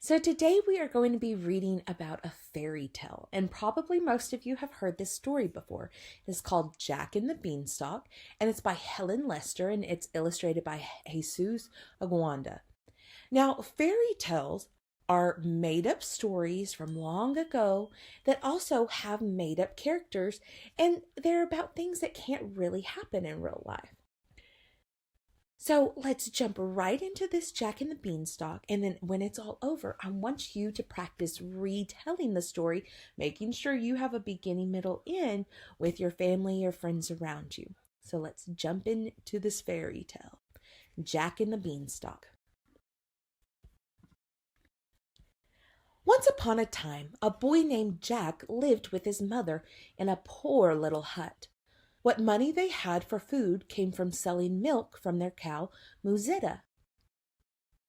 So today we are going to be reading about a fairy tale, and probably most of you have heard this story before. It is called Jack and the Beanstalk, and it's by Helen Lester, and it's illustrated by Jesus Aguanda. Now, fairy tales are made-up stories from long ago that also have made-up characters, and they're about things that can't really happen in real life. So let's jump right into this Jack and the Beanstalk, and then when it's all over, I want you to practice retelling the story, making sure you have a beginning, middle, end with your family or friends around you. So let's jump into this fairy tale, Jack and the Beanstalk. Once upon a time, a boy named Jack lived with his mother in a poor little hut. What money they had for food came from selling milk from their cow, Musetta.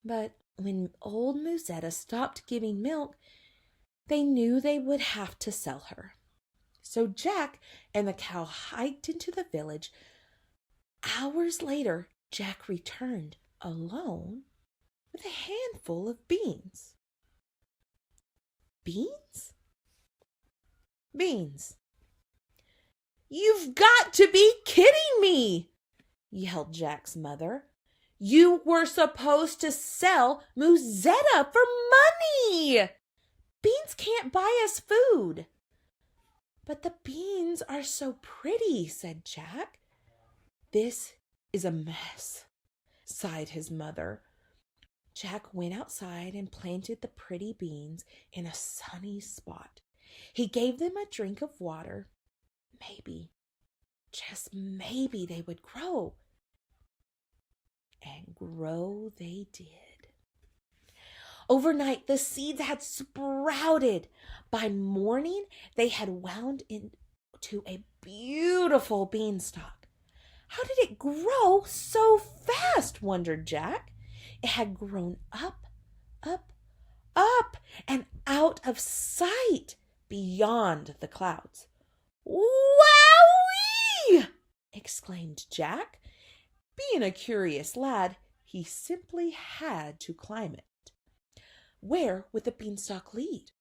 But when old Musetta stopped giving milk, they knew they would have to sell her. So Jack and the cow hiked into the village. Hours later, Jack returned alone with a handful of beans. Beans? Beans. "You've got to be kidding me!" yelled Jack's mother. "You were supposed to sell Musetta for money! Beans can't buy us food." "But the beans are so pretty," said Jack. "This is a mess," sighed his mother. Jack went outside and planted the pretty beans in a sunny spot. He gave them a drink of water. Maybe, just maybe, they would grow. And grow they did. Overnight, the seeds had sprouted. By morning, they had wound into a beautiful beanstalk. "How did it grow so fast?" wondered Jack. It had grown up, up, up, and out of sight beyond the clouds. "Wowee!" exclaimed Jack. Being a curious lad, he simply had to climb it. Where would the beanstalk lead?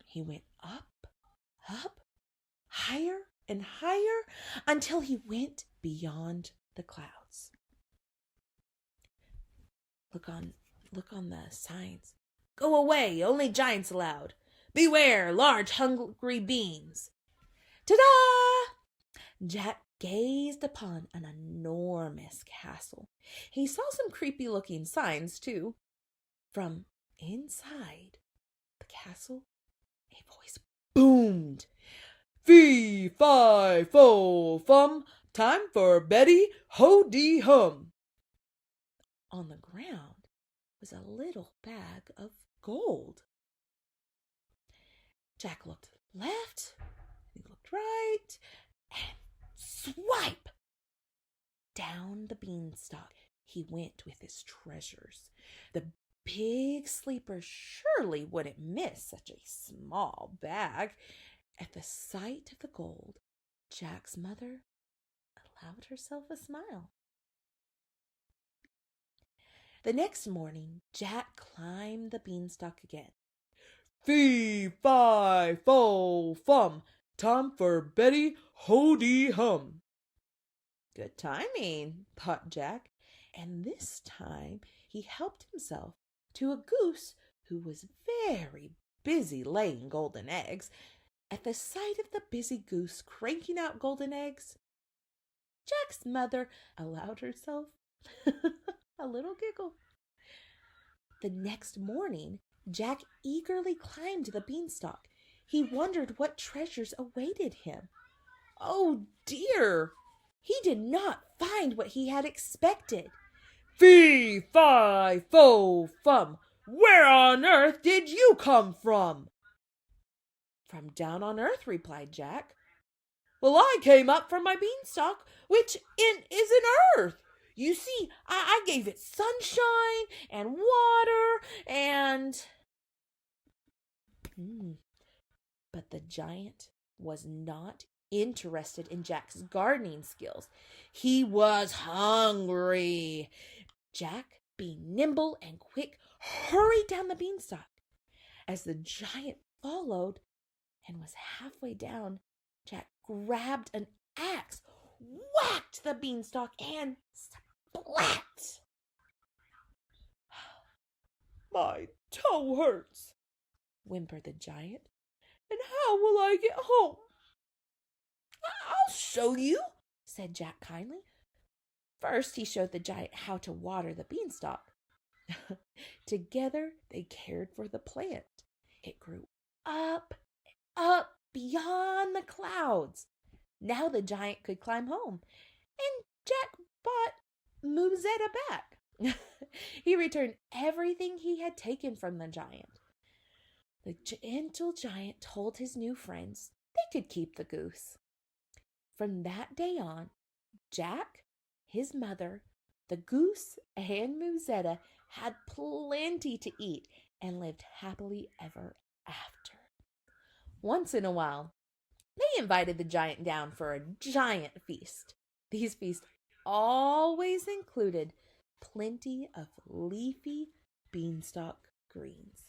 He went up, up, higher and higher, until he went beyond the clouds. Look on the signs. "Go away, only giants allowed. Beware, large hungry beans." Ta-da! Jack gazed upon an enormous castle. He saw some creepy-looking signs, too. From inside the castle, a voice boomed. "Fee, fi, fo, fum, time for Betty, ho-dee-hum." On the ground was a little bag of gold. Jack looked left, he looked right, and swipe! Down the beanstalk he went with his treasures. The big sleeper surely wouldn't miss such a small bag. At the sight of the gold, Jack's mother allowed herself a smile. The next morning, Jack climbed the beanstalk again. "Fee, fi, fo, fum, time for Betty, ho-dee-hum." Good timing, thought Jack, and this time he helped himself to a goose who was very busy laying golden eggs. At the sight of the busy goose cranking out golden eggs, Jack's mother allowed herself a little giggle. The next morning, Jack eagerly climbed the beanstalk. He wondered what treasures awaited him. Oh dear! He did not find what he had expected. "Fee, fi, fo, fum, where on earth did you come from?" "From down on earth," replied Jack. "Well, I came up from my beanstalk, which is in earth. You see, I gave it sunshine and water and..." But the giant was not interested in Jack's gardening skills. He was hungry. Jack, being nimble and quick, hurried down the beanstalk. As the giant followed and was halfway down, Jack grabbed an axe, whacked the beanstalk, and splat! "My toe hurts," whimpered the giant. "And how will I get home?" "I'll show you," said Jack kindly. First, he showed the giant how to water the beanstalk. Together, they cared for the plant. It grew up, up beyond the clouds. Now the giant could climb home, and Jack bought Musetta back. He returned everything he had taken from the giant. The gentle giant told his new friends they could keep the goose. From that day on, Jack, his mother, the goose, and Musetta had plenty to eat and lived happily ever after. Once in a while, they invited the giant down for a giant feast. These feasts always included plenty of leafy beanstalk greens.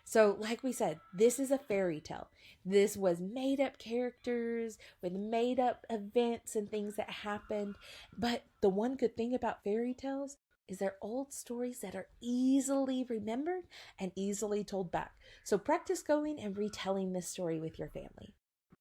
So, like we said, this is a fairy tale. This was made-up characters with made-up events and things that happened. But the one good thing about fairy tales is they're old stories that are easily remembered and easily told back. So practice going and retelling this story with your family.